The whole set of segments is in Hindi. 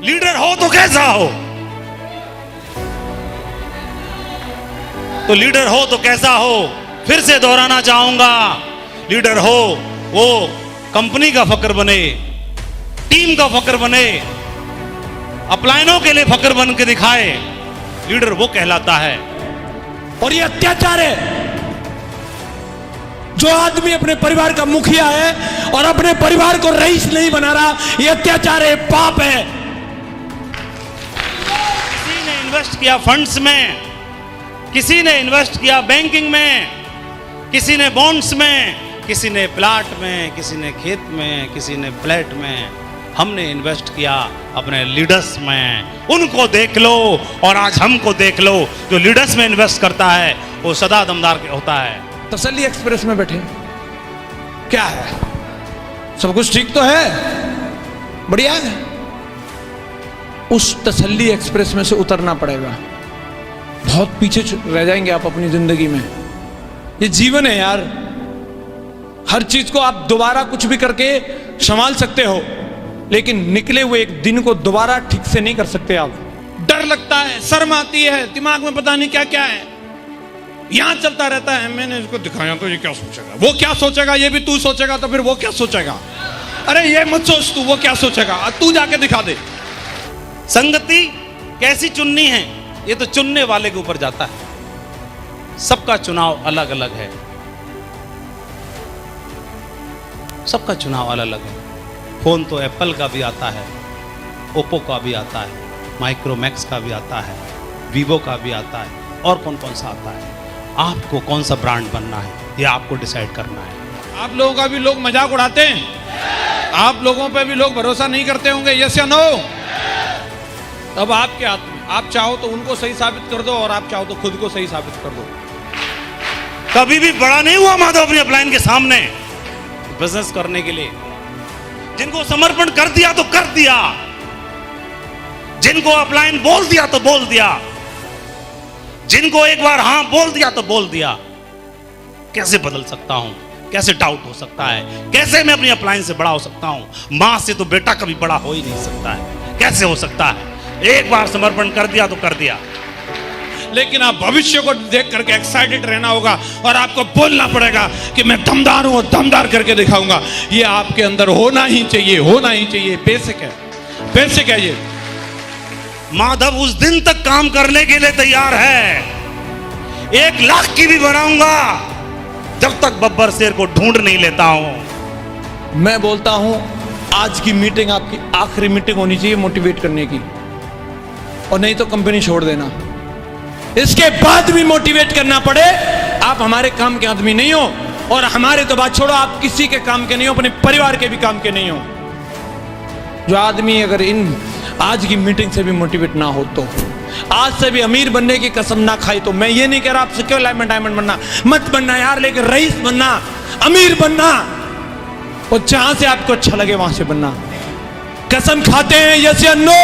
लीडर हो तो कैसा हो, तो लीडर हो तो कैसा हो, फिर से दोहराना चाहूंगा। लीडर हो वो कंपनी का फक्र बने, टीम का फक्र बने, अपलायनों के लिए फक्र बन के दिखाए। लीडर वो कहलाता है। और ये अत्याचार है जो आदमी अपने परिवार का मुखिया है और अपने परिवार को रईस नहीं बना रहा, ये अत्याचार है, पाप है। किसी ने इन्वेस्ट किया फंड्स में, किसी ने इन्वेस्ट किया बैंकिंग में, किसी ने बॉन्ड्स में, किसी ने प्लाट में, किसी ने खेत में, किसी ने फ्लैट में। हमने इन्वेस्ट किया अपने लीडर्स में। उनको देख लो और आज हमको देख लो। जो लीडर्स में इन्वेस्ट करता है वो सदा दमदार होता है। तसल्ली एक्सप्रेस में बैठे, क्या है, सब कुछ ठीक तो है, बढ़िया है। उस तसल्ली एक्सप्रेस में से उतरना पड़ेगा। बहुत पीछे रह जाएंगे आप अपनी जिंदगी में। ये जीवन है यार, हर चीज को आप दोबारा कुछ भी करके संभाल सकते हो, लेकिन निकले हुए एक दिन को दोबारा ठीक से नहीं कर सकते आप। डर लगता है, शर्म आती है, दिमाग में पता नहीं क्या क्या है, यहां चलता रहता है। मैंने इसको दिखाया तो ये क्या सोचेगा, वो क्या सोचेगा, ये भी तू सोचेगा तो फिर वो क्या सोचेगा। अरे ये मत सोच तू, वो क्या सोचेगा, तू जाके दिखा दे। संगति कैसी चुननी है ये तो चुनने वाले के ऊपर जाता है। सबका चुनाव अलग अलग है, सबका चुनाव अलग अलग है। फोन तो एप्पल का भी आता है, ओप्पो का भी आता है, माइक्रोमैक्स का भी आता है, वीवो का भी आता है, और कौन कौन सा आता है। आपको कौन सा ब्रांड बनना है ये आपको डिसाइड करना है। आप लोगों का भी लोग मजाक उड़ाते हैं, आप लोगों पे भी लोग भरोसा नहीं करते होंगे, यस या नो। अब आपके हाथ में, आप चाहो तो उनको सही साबित कर दो और आप चाहो तो खुद को सही साबित कर दो। कभी भी बड़ा नहीं हुआ माधव अपनी अपलाइन के सामने बिजनेस करने के लिए। जिनको समर्पण कर दिया तो कर दिया, जिनको अपलाइन बोल दिया तो बोल दिया, जिनको एक बार हां बोल दिया तो बोल दिया। कैसे बदल सकता हूं, कैसे डाउट हो सकता है, कैसे मैं अपनी अपलाइन से बड़ा हो सकता हूं। मां से तो बेटा कभी बड़ा हो ही नहीं सकता है, कैसे हो सकता है। एक बार समर्पण कर दिया तो कर दिया। लेकिन आप भविष्य को देख करके एक्साइटेड रहना होगा और आपको बोलना पड़ेगा कि मैं दमदार हूं और दमदार करके दिखाऊंगा। ये आपके अंदर होना ही चाहिए, होना ही चाहिए। बेसिक है, बेसिक है ये। माधव उस दिन तक काम करने के लिए तैयार है, 1 लाख की भी बनाऊंगा जब तक बब्बर शेर को ढूंढ नहीं लेता हूं। मैं बोलता हूं आज की मीटिंग आपकी आखिरी मीटिंग होनी चाहिए मोटिवेट करने की, और नहीं तो कंपनी छोड़ देना। इसके बाद भी मोटिवेट करना पड़े, आप हमारे काम के आदमी नहीं हो, और हमारे तो बात छोड़ो, आप किसी के काम के नहीं हो, अपने परिवार के भी काम के नहीं हो। जो आदमी अगर इन आज की मीटिंग से भी मोटिवेट ना हो तो आज से भी अमीर बनने की कसम ना खाई तो मैं ये नहीं कह रहा आपसे क्यों लाइफ में डायमंड बनना मत बनना यार, लेकिन रईस बनना, अमीर बनना, और जहां से आपको अच्छा लगे वहां से बनना। कसम खाते हैं यस या नो?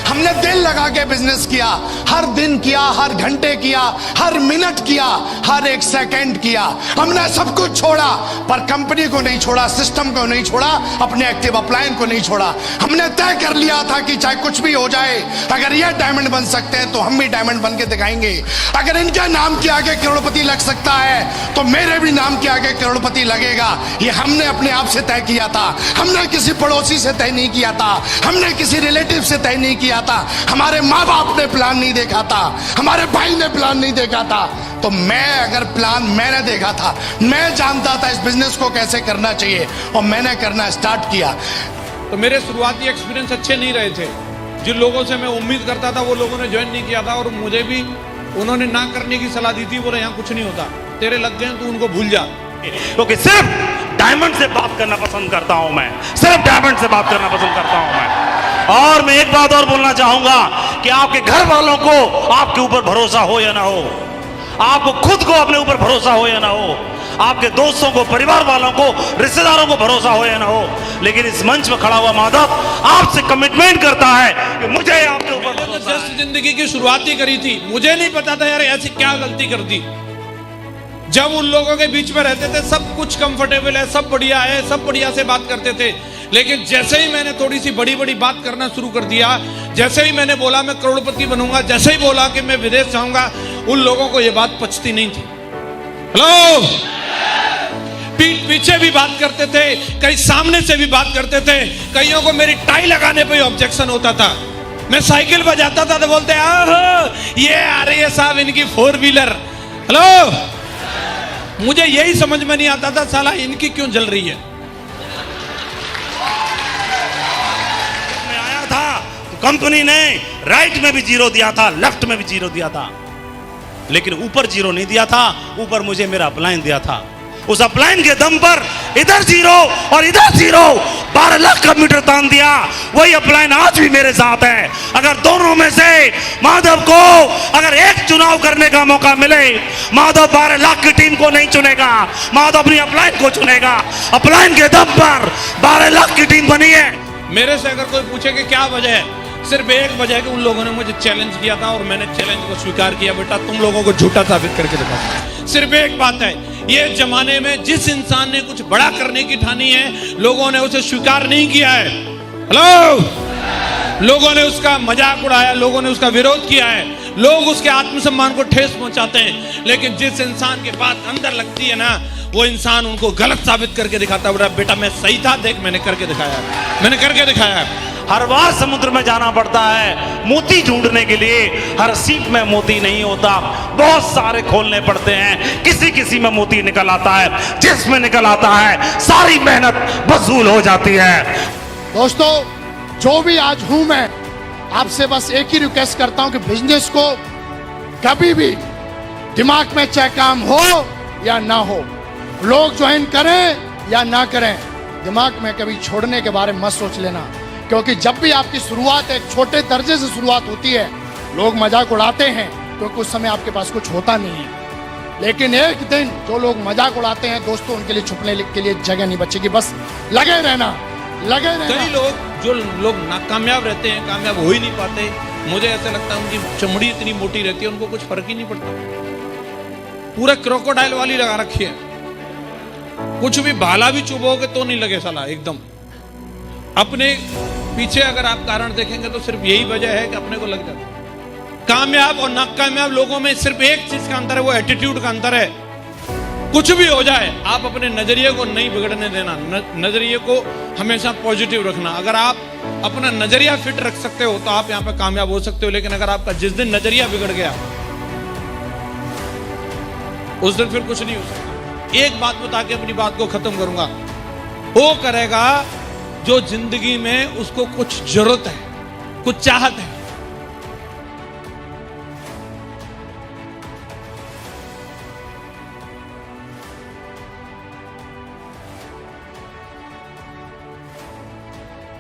हमने दिल लगा के बिजनेस किया, हर दिन किया, हर घंटे किया, हर मिनट किया, हर एक सेकंड किया। हमने सब कुछ छोड़ा पर कंपनी को नहीं छोड़ा, सिस्टम को नहीं छोड़ा, अपने एक्टिव अपलाइन को नहीं छोड़ा। हमने तय कर लिया था कि चाहे कुछ भी हो जाए, अगर ये डायमंड बन सकते हैं तो हम भी डायमंड बन के दिखाएंगे। अगर इनके नाम के आगे करोड़पति लग सकता है तो मेरे भी नाम के आगे करोड़पति लगेगा। ये हमने अपने आप से तय किया था, हमने किसी पड़ोसी से तय नहीं किया था, हमने किसी रिलेटिव से तय नहीं किया था, हमारे माँ बाप ने प्लान नहीं देखा था, हमारे भाई ने प्लान नहीं देखा था। तो मैं अगर प्लान मैंने देखा था, मैं जानता था इस बिजनेस को कैसे करना चाहिए और मैंने करना स्टार्ट किया। तो मेरे शुरुआती एक्सपीरियंस अच्छे नहीं रहे थे। जिन लोगों से मैं उम्मीद करता था वो लोगों ने ज्वाइन नहीं किया था, और मुझे भी उन्होंने ना करने की सलाह दी थी। बोले यहाँ कुछ नहीं होता, तेरे लग गए तो उनको भूल जा। क्योंकि सिर्फ डायमंड से बात करना पसंद करता हूं मैं, सिर्फ डायमंड से बात करना पसंद करता हूं मैं। और मैं एक बात और बोलना चाहूंगा कि आपके घर वालों को आपके ऊपर भरोसा हो या ना हो, आपको खुद को अपने ऊपर भरोसा हो या ना हो, आपके दोस्तों को, परिवार वालों को, रिश्तेदारों को भरोसा हो या ना हो, लेकिन इस मंच पर खड़ा हुआ माधव आपसे कमिटमेंट करता है कि मुझे आपके ऊपर होता जस्ट है। जिंदगी की शुरुआत ही करी थी, मुझे नहीं पता था यार ऐसी क्या गलती कर दी। जब उन लोगों के बीच में रहते थे सब कुछ कंफर्टेबल है, सब बढ़िया है, सब बढ़िया से बात करते थे, लेकिन जैसे ही मैंने थोड़ी सी बड़ी बड़ी बात करना शुरू कर दिया, जैसे ही मैंने बोला मैं करोड़पति बनूंगा, जैसे ही बोला कि मैं विदेश जाऊंगा, उन लोगों को यह बात पचती नहीं थी। हेलो, पीठ पीछे भी बात करते थे, कई सामने से भी बात करते थे, कईयों को मेरी टाई लगाने पे ऑब्जेक्शन होता था। मैं साइकिल बजाता था तो बोलते आहो ये आ रही है साहब इनकी 4 व्हीलर। हेलो, मुझे यही समझ में नहीं आता था साला इनकी क्यों जल रही है। मैं आया था तो कंपनी ने राइट में भी 0 दिया था, लेफ्ट में भी 0 दिया था, लेकिन ऊपर 0 नहीं दिया था, ऊपर मुझे मेरा अपलाइन दिया था। उस अपलाइन के दम पर इधर 0 और इधर 0, 12 लाख का मीटर तान दिया। वही अपलाइन आज भी मेरे साथ है। अगर दोनों में से माधव को अगर एक चुनाव करने का मौका मिले, माधव 12 लाख की टीम को नहीं चुनेगा, माधव अपनी अपलाइन को चुनेगा। अपलाइन के दम पर 12 लाख की टीम बनी है। मेरे से अगर कोई पूछे कि क्या वजह है, सिर्फ एक वजह है कि उन लोगों ने मुझे चैलेंज किया था और मैंने चैलेंज को स्वीकार किया। बेटा तुम लोगों को झूठा साबित करके दिखा। सिर्फ एक बात है, ये जमाने में जिस इंसान ने कुछ बड़ा करने की ठानी है, लोगों ने उसे स्वीकार नहीं किया है। हेलो, लोगों ने उसका मजाक उड़ाया, लोगों ने उसका विरोध किया है, लोग उसके आत्मसम्मान को ठेस पहुंचाते हैं, लेकिन जिस इंसान के बात अंदर लगती है ना, वो इंसान उनको गलत साबित करके दिखाता है। बेटा मैं सही था, देख मैंने करके दिखाया, मैंने करके दिखाया। हर बार समुद्र में जाना पड़ता है मोती ढूंढने के लिए। हर सीप में मोती नहीं होता, बहुत सारे खोलने पड़ते हैं, किसी किसी में मोती निकल आता है, जिसमें निकल आता है सारी मेहनत वसूल हो जाती है। दोस्तों, जो भी आज हूं मैं, आपसे बस एक ही रिक्वेस्ट करता हूं कि बिजनेस को कभी भी दिमाग में चाहे काम हो या ना हो, लोग ज्वाइन करें या ना करें, दिमाग में कभी छोड़ने के बारे में मत सोच लेना। क्योंकि जब भी आपकी शुरुआत एक छोटे दर्जे से शुरुआत होती है, लोग मजाक उड़ाते हैं क्योंकि उस समय आपके पास कुछ होता नहीं है। लेकिन एक दिन जो लोग मजाक उड़ाते हैं दोस्तों, उनके लिए छुपने के लिए जगह नहीं बचेगी। बस लगे रहना, लगे रहना। कई लोग जो लोग नाकामयाब रहते हैं, कामयाब हो ही नहीं पाते, मुझे ऐसा लगता है उनकी चमड़ी इतनी मोटी रहती है उनको कुछ फर्क ही नहीं पड़ता। पूरा क्रोकोडाइल वाली लगा रखी है, कुछ भी भाला भी चुभोगे तो नहीं लगे साला एकदम। अपने पीछे अगर आप कारण देखेंगे तो सिर्फ यही वजह है कि अपने को लग जाता है। कामयाब और नाकामयाब लोगों में सिर्फ एक चीज का अंतर है, वो एटीट्यूड का अंतर है। कुछ भी हो जाए, आप अपने नजरिए को नहीं बिगड़ने देना, नजरिए को हमेशा पॉजिटिव रखना। अगर आप अपना नजरिया फिट रख सकते हो तो आप यहां पे कामयाब हो सकते हो, लेकिन अगर आपका जिस दिन नजरिया बिगड़ गया उस दिन फिर कुछ नहीं हो सकता। एक बात बता के अपनी बात को खत्म करूंगा, वो करेगा जो जिंदगी में उसको कुछ जरूरत है, कुछ चाहत है,